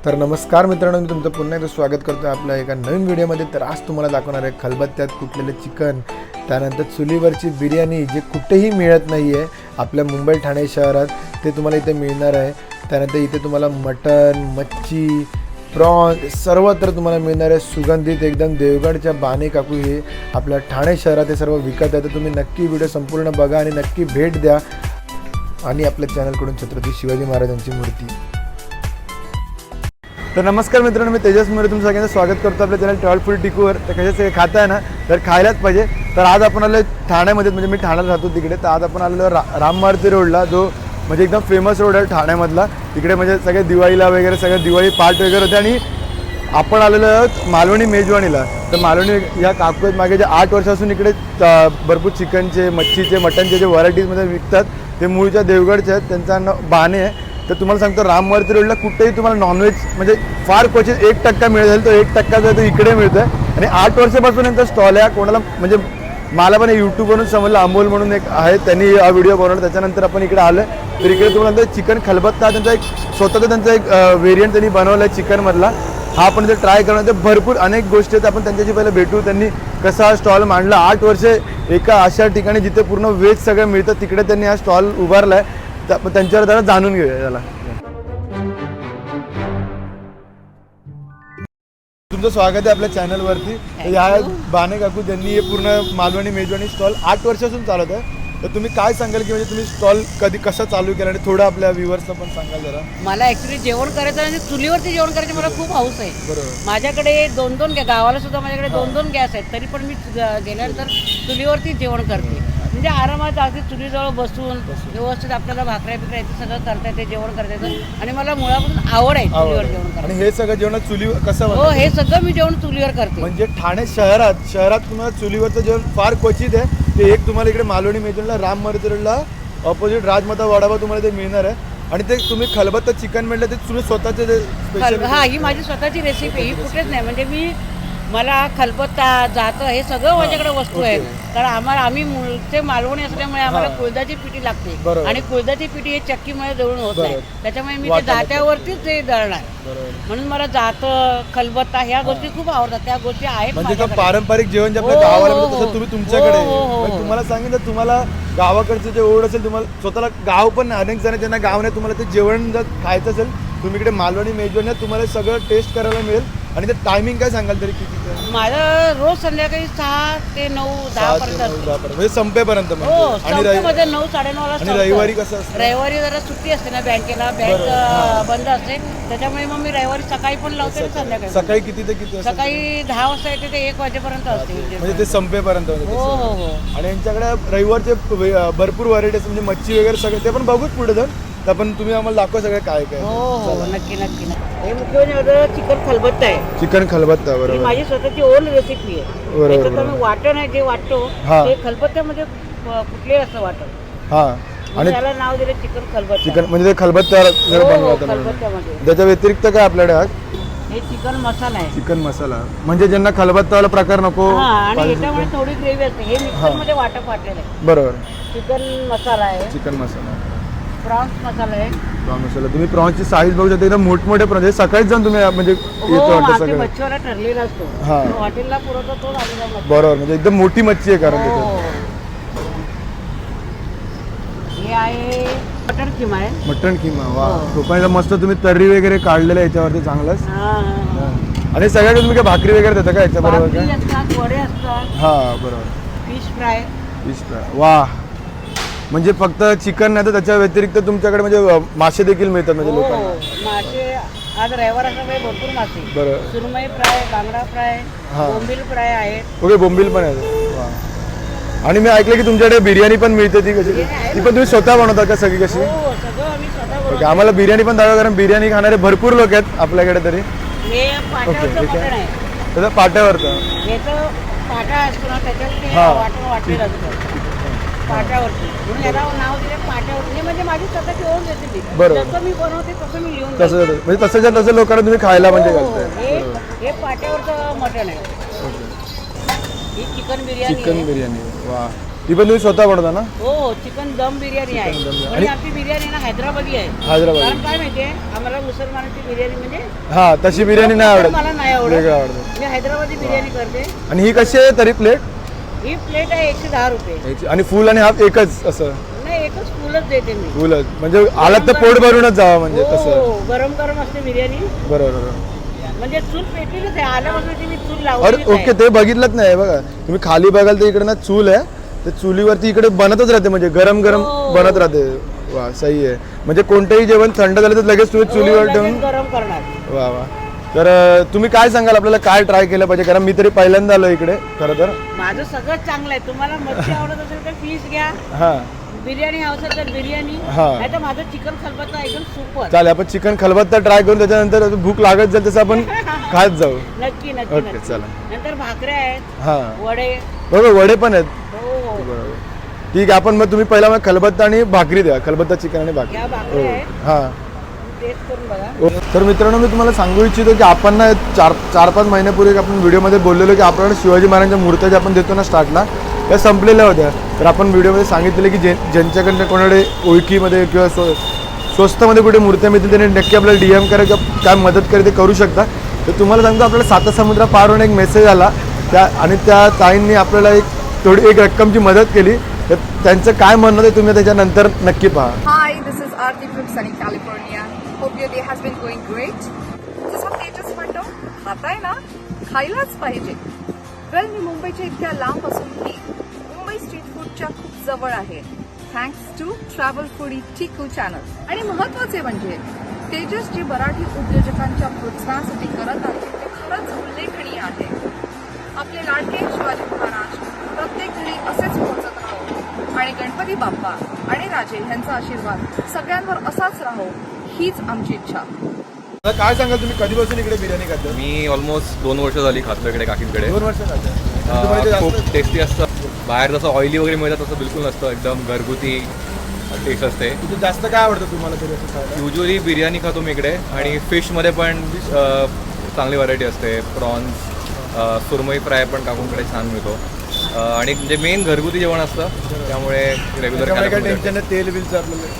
तर नमस्कार मित्रांनो, मी तुमचं पुन्हा एकदा स्वागत करतो आपल्या एका नवीन व्हिडिओमध्ये. तर आज तुम्हाला दाखवणार आहे खलबत्त्यात कुटलेलं चिकन, त्यानंतर चुलीवरची बिर्याणी जे कुठेही मिळत नाही आहे आपल्या मुंबई ठाणे शहरात, ते तुम्हाला इथे मिळणार आहे. त्यानंतर इथे तुम्हाला मटन, मच्छी, प्रॉन सर्वत्र तुम्हाला मिळणार आहे. सुगंधित एकदम देवगडच्या बाने काकू हे आपल्या ठाणे शहरात हे सर्व विकत आहे. तर तुम्ही नक्की व्हिडिओ संपूर्ण बघा आणि नक्की भेट द्या. आणि आपल्या चॅनलकडून छत्रपती शिवाजी महाराजांची मूर्ती. तर नमस्कार मित्रांनो, मी तेजस मोरे तुमचं सगळ्यांचं स्वागत करतो आपल्या चॅनल ट्रॅव्हल फूड टिकूवर. तर कशाचं खाताय ना, तर खायलाच पाहिजे. तर आज आपण आलो ठाण्यामध्ये, म्हणजे मी ठाण्याला राहतो तिकडे. तर आज आपण आलेलो राम मारुती रोडला, जो म्हणजे एकदम फेमस रोड आहे ठाण्यामधला. तिकडे म्हणजे सगळे दिवाळीला वगैरे सगळे दिवाळी पार्ट वगैरे होते. आणि आपण आलेलो आहोत मालवणी मेजवानीला. तर मालवणी या काकू आहेत, मागे जे 8 वर्षापासून इकडे भरपूर चिकनचे, मच्छीचे, मटनचे जे व्हरायटीजमध्ये विकतात, ते मूळच्या देवगडचे आहेत. त्यांचा बाने आहे. तर तुम्हाला सांगतो, राम मारुती रोडला कुठेही तुम्हाला नॉनव्हेज म्हणजे फार क्वचित 1% मिळेल. तो 1% जो तो इकडे मिळतो आहे. आणि 8 वर्षापासून यांचा स्टॉल आहे. कोणाला म्हणजे मला पण यूट्यूबवरून समजलं, अमोल म्हणून एक आहे, त्यांनी हा व्हिडिओ बनवला. त्याच्यानंतर आपण इकडे आलो. तर इकडे तुम्हाला चिकन खलबत्ता त्यांचा एक स्वतःचा त्यांचा एक व्हेरियंट त्यांनी बनवला आहे चिकनमधला. हा आपण ते ट्राय करून, ते भरपूर अनेक गोष्टी आहेत. आपण त्यांच्याशी पहिले भेटू. त्यांनी कसा स्टॉल मांडला. 8 वर्षे एका अशा ठिकाणी जिथे पूर्ण व्हेज सगळं मिळतं तिकडे त्यांनी हा स्टॉल उभारला आहे. तर आपण त्यांच्यावर जरा जाणून घेऊया. त्याला तुमचं स्वागत आहे आपल्या चॅनलवरती. या बाने काकू त्यांनी हे पूर्ण मालवणी मेजवानी स्टॉल 8 वर्षापासून चालवत आहे. तर तुम्ही काय सांगाल की म्हणजे तुम्ही स्टॉल कधी कसं चालू केलं, आणि थोडं आपल्या व्ह्युअर्सला पण सांगाल जरा. मला ॲक्च्युली जेवण करायचं आणि चुलीवरती जेवण करायचं मला खूप हौस आहे. बरोबर. माझ्याकडे 2-2 गॅस, गावाला सुद्धा माझ्याकडे 2-2 गॅस आहेत. तरी पण मी गेल्यानंतर चुलीवरती जेवण करते. म्हणजे आरामात अगदी चुलीजवळ बसून व्यवस्थित आपल्याला भाकऱ्या बिकऱ्या सगळं करता येते, जेवण करता येतं. आणि मला मुळापासून आवड आहे चुलीवर जेवण करायचं. आणि हे सगळं जेवण चुलीवर कसं हो, हे सगळं मी जेवण चुलीवर करते. म्हणजे ठाणे शहरात तुम्हाला चुलीवरचं जेवण फार क्वचित आहे. ते एक तुम्हाला इकडे मालवणी मेजवानीला राम मारुती रोडला ऑपोजिट राजमाता वडापाव तुम्हाला ते मिळणार आहे. आणि ते तुम्ही खलबत्ता चिकन म्हणलं, ते तुम्ही स्वतःचे ते स्पेशल. हा, ही माझी स्वतःची रेसिपी. ही कुठेच नाही. म्हणजे मला खलबत्ता, जातं, हे सगळं माझ्याकडे वस्तू आहेत. कारण आम्ही मूळचे मालवणी असल्यामुळे आम्हाला कुळदाची पिठी लागते. आणि कुळदाची पिठी हे चक्कीमुळे दळून होत नाही. त्याच्यामुळे मी ते जात्यावरतीच ते दळणार. म्हणून मला जातं, खलबत्ता ह्या गोष्टी खूप आवडतात. त्या गोष्टी आहेत म्हणजे पारंपरिक जेवण जे आपल्या गावाला मिळतं तसं तुम्ही तुमच्याकडे. तुम्हाला सांगितलं, तुम्हाला गावाकडचं जे ओढ असेल, तुम्हाला स्वतःला गाव पण अनेक जण ज्यांना गाव नाही, तुम्हाला ते जेवण जर खायचं असेल, तुम्ही इकडे मालवणी मेजवानीत तुम्हाला सगळं टेस्ट करायला मिळेल. आणि ते टायमिंग काय सांगाल तरी किती? माझं रोज संध्याकाळी 6 ते 9, 10 पर्यंत, म्हणजे संपेपर्यंत. हो, संपेमध्ये 9, 9:30ला. आणि रविवारी कसं असतं? रविवारी जरा सुट्टी असते ना, बँकेला बँक बंद असते. त्याच्यामुळे मग मी रविवारी सकाळी पण लावते आणि संध्याकाळी. सकाळी किती ते किती? सकाळी 10 वाजता येते ते 1 वाजेपर्यंत असते. म्हणजे ते संपेपर्यंत. हो हो हो. आणि यांच्याकडे रविवारचे भरपूर व्हरायटीज, म्हणजे मच्छी वगैरे सगळं ते पण बघूच पुढे जाऊन. तर पण तुम्ही आम्हाला दाखवा सगळं काय काय. हो हो, नक्की नक्की. हे मुख्य म्हणजे चिकन खलबत्ता आहे. चिकन खलबत्ता, बरोबर. माझी स्वतःची ओन रेसिपी आहे. बरोबर. मी वाटण आहे जे वाटतो ते खलबत्त्यामध्ये कुठलेही असं वाटण. हा. आणि त्याला नाव दिलं चिकन खलबत्ता. चिकन म्हणजे ते खलबत्ता खलबत्त्यामध्ये. त्याच्या व्यतिरिक्त काय आपल्याकडे आज? हे चिकन मसाला आहे. चिकन मसाला म्हणजे ज्यांना खलबत्तावाला प्रकार नको. आणि याच्यामुळे थोडी ग्रेव्ही असते. हे मिक्सरमध्ये वाटप वाटलेलं आहे. बरोबर. चिकन मसाला आहे. चिकन मसाला. प्रॉन्स मसाला आहे. प्रॉन मसाला. तुम्ही प्रॉन्सची साईज बघू शकता, एकदम मोठमोठे प्रॉन्स. सकाळीच जाऊन तुम्ही म्हणजे येतो वाटतं सगळं. मच्छीवाला ठरलेला असतो. हॉटेलला पुरवतो तो आलेला मच्छी. बरोबर. म्हणजे एकदम मोठी मच्छी आहे कारण त्याच्यात. हे आहे मटण किमा आहे. मटण किमा. वा, तो पण मस्त तुम्ही तर्री वगैरे काढलेलं याच्यावरती चांगलंच. आणि सगळ्याकडे तुम्ही काय भाकरी वगैरे देता का याच्या बरोबर? भाकरी असतात, वडे असतात. हा, बरोबर. Fish fry. Fish fry. वा, म्हणजे फक्त चिकन नाही तर त्याच्या व्यतिरिक्त तुमच्याकडे म्हणजे मासे देखील मिळतात म्हणजे लोकांना. मासे आज रविवार असल्यामुळे भरपूर मासे. बरं. सुरमई फ्राय, बांगडा फ्राय, बोंबील फ्राय आहेत. ओके, बोंबील पण आहे. वा. आणि मी ऐकलं की तुमच्याकडे बिर्याणी पण मिळते. ती कशी? ती पण तुम्ही स्वतः बनवता का सगळी कशी? हो, सगळं आम्ही स्वतः बनवतो. आम्हाला बिर्याणी पण दाखवा, कारण बिर्याणी खाणारे भरपूर लोक आहेत आपल्याकडे तरी. हे पाट्यावरचं मटण आहे. त्याचं पाट्यावरचं. याचं पाटा असतो ना, त्याच्यात वाटण वाटलेलं असतं पाट्यावरती. म्हणून याला नाव दिलं पाट्यावरती. म्हणजे माझी स्वतःची ओन रेसिपी. जसं मी बनवते तसं मी लिहून तसं म्हणजे तसं लोकांना तुम्ही खायला म्हणजे घालताय. हे पाट्यावरचं मटण आहे. ही चिकन बिर्याणी. चिकन बिर्याणी. वा. ती पण तुम्ही स्वतः बनवता ना? हो, चिकन दम बिर्याणी आहे. आणि आपली बिर्याणी ना हैदराबादी आहे. हैदराबादी. कारण काय माहितीये, आम्हाला मुसलमानाची बिर्याणी म्हणजे हा, तशी बिर्याणी नाही आवडत. मला नाही वेगळं आवडत. आवडतं. मी हैदराबादी बिर्याणी करते. आणि ही कशी आहे तरी प्लेट? ही प्लेट आहे 110 रुपये. आणि फुल आणि हाफ एकच असं? नाही, एकच फुलच देते मी. फुलच म्हणजे आलात तर पोट भरूनच जावा म्हणजे तसं. हो, गरम गरम असते बिर्याणी. बरोबर. म्हणजे चूल पेटलेलीच आहे. आल्यापासून मी चूल अरे लावली. ओके, ते बघितलंच नाही बघा. तुम्ही खाली बघाल तर इकडे ना चूल आहे, ते चुलीवरती इकडे बनतच राहते म्हणजे गरम गरम बनत राहते. वा, सही आहे. म्हणजे कोणतंही जेवण थंड झालं तर लगेच तुम्ही चुलीवर ठेवून गरम करणार. वा वा. तर तुम्ही काय सांगाल आपल्याला काय ट्राय केलं पाहिजे? कारण मी तरी पहिल्यांदा आलो इकडे खरं तर. माझं सगळं चांगलं आहे. तुम्हाला मच्छी आवडत असेल तर फिश घ्या. हा, बिर्याणी हवं असेल तर बिर्याणी. हा. नाही तर माझं चिकन खलबत्ता एकदम सुपर. चालेल, आपण चिकन खलबत्ता ट्राय करून त्याच्यानंतर भूक लागत जाईल तसं आपण खात जाऊ. नक्की नक्की ओके, नक्की. चला. नंतर भाकऱ्या आहेत, हा, वडे. बरोबर, वडे पण आहेत. हो, बरोबर. ठीक आहे, आपण मग तुम्ही पहिला मग खलबत्ता आणि भाकरी द्या. खलबत्ता चिकन आणि भाकरी. या भाकऱ्या आहेत. हा. टेस्ट करून बघा. तर मित्रांनो, मी तुम्हाला सांगू इच्छितो की आपण ना 4-5 महिन्यापूर्वी आपण व्हिडिओमध्ये बोललेलो की आपल्याला शिवाजी महाराजांच्या मूर्त्या ज्या आपण देतो ना स्टार्टला, त्या संपलेल्या होत्या. तर आपण व्हिडिओमध्ये सांगितलेलं की ज्यांच्याकडनं कोणाकडे ओळखीमध्ये किंवा स्वस्तमध्ये कुठे मूर्त्या मिळतील त्यांनी नक्की आपल्याला DM करा किंवा काय मदत करे ते करू शकता. तर तुम्हाला सांगतो, आपल्याला 7 समुद्र पार होऊन एक मेसेज आला आणि त्या ताईंनी आपल्याला एक रक्कमची मदत केली. तर त्यांचं काय म्हणणं ते तुम्ही त्याच्यानंतर नक्की पहा. Hi, this is Aarti from sunny California. Hope your day has been going great. जसं तेजस म्हणतो, खाताय ना, खायलाच पाहिजे. वेल, मी मुंबईच्या इतक्या लांब असूनही मुंबई स्ट्रीट फूडच्या खूप जवळ आहे. थँक्स टू ट्रॅव्हल फूडी टिकू चॅनल. आणि महत्वाचे म्हणजे तेजस जे मराठी उद्योजकांच्या प्रोत्साहनासाठी करत आहे ते खरंच उल्लेखनीय आहे. आपले लाडके शिवाजी महाराज प्रत्येक घरी असेच पोहोचत राहो आणि गणपती बाप्पा आणि राजे यांचा आशीर्वाद सगळ्यांवर असाच राहो, हीच आमची इच्छा. काय सांगाल तुम्ही कधीपासून इकडे बिर्याणी खाता? मी ऑलमोस्ट 2 वर्ष झाली खातो इकडे काकींकडे. 2 वर्ष खाता. खूप टेस्टी असतं. बाहेर जसं ऑइली वगैरे मिळतं तसं बिलकुल नसतं. एकदम घरगुती टेस्ट असते. जास्त काय आवडतं तुम्हाला तरी असं खायला? युजली बिर्याणी खातो मी इकडे. आणि फिशमध्ये पण चांगली व्हरायटी असते. प्रॉन्स, सुरमई फ्राय पण काकूंकडे छान मिळतो. आणि म्हणजे मेन घरगुती जेवण असतं, त्यामुळे रेग्युलर टेन्शन तेल बिल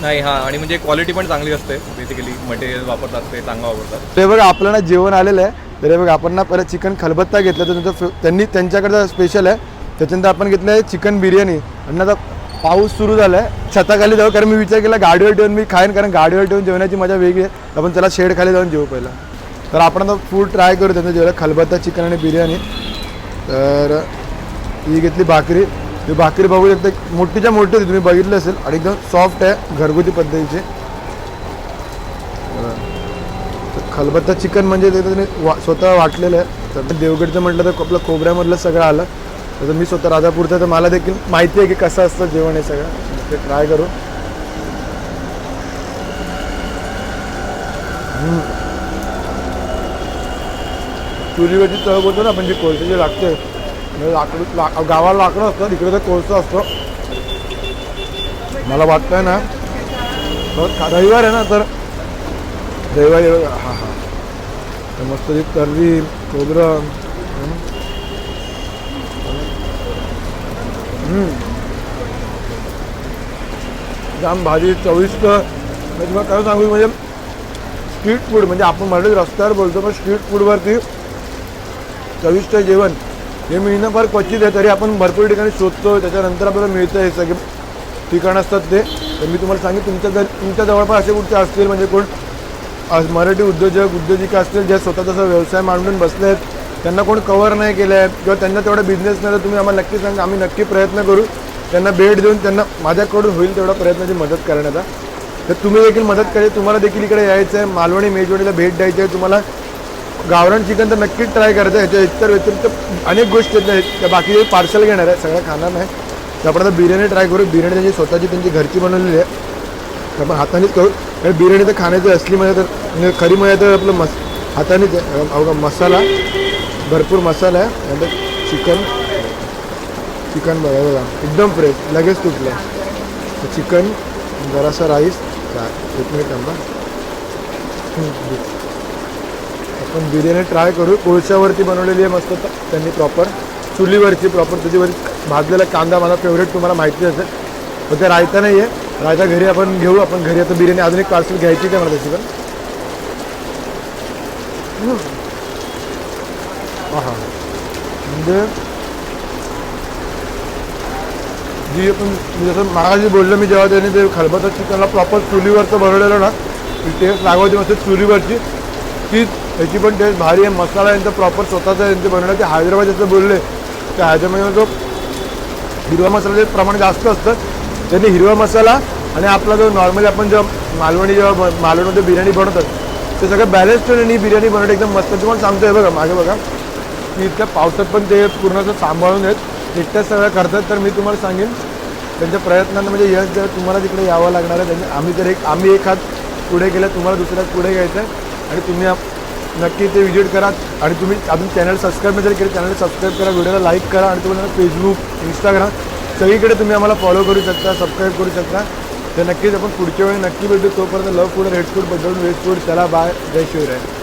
नाही. हां, आणि म्हणजे क्वालिटी पण चांगली असते. बेसिकली मटेरियल वापरतात ते चांगलं वापरतात. ते बघा आपल्याला जेवण आलेलं आहे. तर हे बघा आपण ना पहिलं चिकन खलबत्ता घेतला, तर त्यांनी त्यांच्याकडचं स्पेशल आहे. त्याच्यानंतर आपण घेतलं आहे चिकन बिर्याणी. आणि आता पाऊस सुरू झाला आहे, छताखाली जाऊ. कारण मी विचार केला गाडीवर ठेवून मी खाईन, कारण गाडीवर ठेवून जेवणाची मजा वेगळी आहे. आपण त्याला शेड खाली जाऊन जेवू पहिला. तर आपण आता फूड ट्राय करू त्यांचं जेवढं खलबत्ता चिकन आणि बिर्याणी. तर ही घेतली भाकरी. ही भाकरी बघू शकता, मोठीच्या मोठी होती, तुम्ही बघितलं असेल. आणि एकदम सॉफ्ट आहे, घरगुती पद्धतीचे. खलबत्ता चिकन म्हणजे ते त्याने स्वतः वाटलेलं आहे. तर देवगडचं म्हटलं तर आपलं खोबऱ्यामधलं सगळं आलं. तर मी स्वतः राजापूरचं, तर मला देखील माहिती आहे की कसं असतं जेवण हे सगळं. ते ट्राय करू. चुलीवरची चव बोलतो ना आपण, जे कोळसे लागते, गावाला लाकडं असतं, इकडे तर कोळसा असतो. मला वाटतंय ना रविवार आहे ना, तर रविवारी हां हां तर मस्त तर्री खोबरं. जाम भाजी चविष्ट. मी तुम्हाला काय सांगू, म्हणजे स्ट्रीट फूड, म्हणजे आपण मराठी रस्त्यावर बोलतो पण स्ट्रीट फूडवरती चविष्ट जेवण हे मिळणं फार क्वचित आहे. तरी आपण भरपूर ठिकाणी शोधतो, त्याच्यानंतर आपल्याला मिळतं. हे सगळे ठिकाणं असतात ते. तर मी तुम्हाला सांगेन, तुमच्या जवळपास असे कुठचे असतील, म्हणजे कोण मराठी उद्योजिका असतील ज्या स्वतः तसा व्यवसाय मांडून बसले आहेत, त्यांना कोण कव्हर नाही केलं आहे किंवा त्यांना तेवढा बिझनेस नाही, तर तुम्ही आम्हाला नक्की सांगा. आम्ही नक्की प्रयत्न करू त्यांना भेट देऊन त्यांना माझ्याकडून होईल तेवढा प्रयत्नाची मदत करण्याचा. तर तुम्ही देखील मदत करेल. तुम्हाला देखील इकडे यायचं आहे, मालवणी मेजवानीला भेट द्यायची आहे. तुम्हाला गावरान चिकन तर नक्कीच ट्राय करायचं आहे. ह्याच्या इतर व्यतिरिक्त अनेक गोष्टी आहेत त्या बाकी पार्सल घेणार आहे, सगळं खाणार नाही. तर आपण आता बिर्याणी ट्राय करू. बिर्याणी त्यांची स्वतःची त्यांची घरची बनवलेली आहे, तर आपण हातानेच करू. कारण बिर्याणी तर खाण्याची असली म्हणजे तर खरी म्हणजे तर आपलं हातानेच आहे. मसाला भरपूर मसाला आहे. नंतर चिकन बघा एकदम फ्रेश, लगेच तुटलं. चिकन, जरासा राईस. 1 मिनिट थांबा. आपण बिर्याणी ट्राय करू. कोळशावरती बनवलेली आहे मस्त त्यांनी प्रॉपर. चुलीवरची प्रॉपर त्याच्यावर भाजलेला कांदा माझा फेवरेट तुम्हाला माहिती असेल. पण ते रायता नाही आहे, रायता घरी आपण घेऊ. आपण घरी आता बिर्याणी अजून एक पार्सल घ्यायची काय मला त्याची पण. हां म्हणजे जी आपण जसं मागाशी बोललो मी जेव्हा त्याने ते खलबत्ता चिकनला प्रॉपर चुलीवरचं बनवलेलं ना ती टेस्ट लागवायची मस्त चुलीवरची ती याची पण टेस्ट भारी आहे. मसाला यांचा प्रॉपर स्वतःचा यांचे बनवलं. ते हैदराबाद जसं बोलले त्या हैदराबादमध्ये जो हिरवा मसाल्याचं प्रमाण जास्त असतं त्यांनी हिरवा मसाला आणि आपला जो नॉर्मली आपण जेव्हा मालवणमध्ये बिर्याणी बनवतात ते सगळं बॅलन्स ठेवून ही बिर्याणी बनवते एकदम मस्त. तुम्हाला सांगतोय बघा मागे बघा की इतक्या पावसात पण ते पूर्ण असं सांभाळून आहेत एकट्याच सगळं करतात. तर मी तुम्हाला सांगेन त्यांच्या प्रयत्नांना म्हणजे यश जर तुम्हाला तिकडे यावं लागणार आहे. आम्ही एक हात पुढे केलं, तुम्हाला दुसऱ्या हात पुढे घ्यायचं आहे आणि तुम्ही नक्की ते विजिट करा. आणि तुम्ही अजून चॅनल सबस्क्राईब नसेल केलं चॅनल सबस्क्राईब करा, व्हिडिओला लाईक करा आणि तुम्हाला फेसबुक इंस्टाग्राम सगळीकडे तुम्ही आम्हाला फॉलो करू शकता, सबस्क्राईब करू शकता. तर नक्कीच आपण पुढच्या वेळी नक्की भेटू. तोपर्यंत लव फूड, रेड फूड, बदलून वेज फूड. चला बाय, जय शिवराय.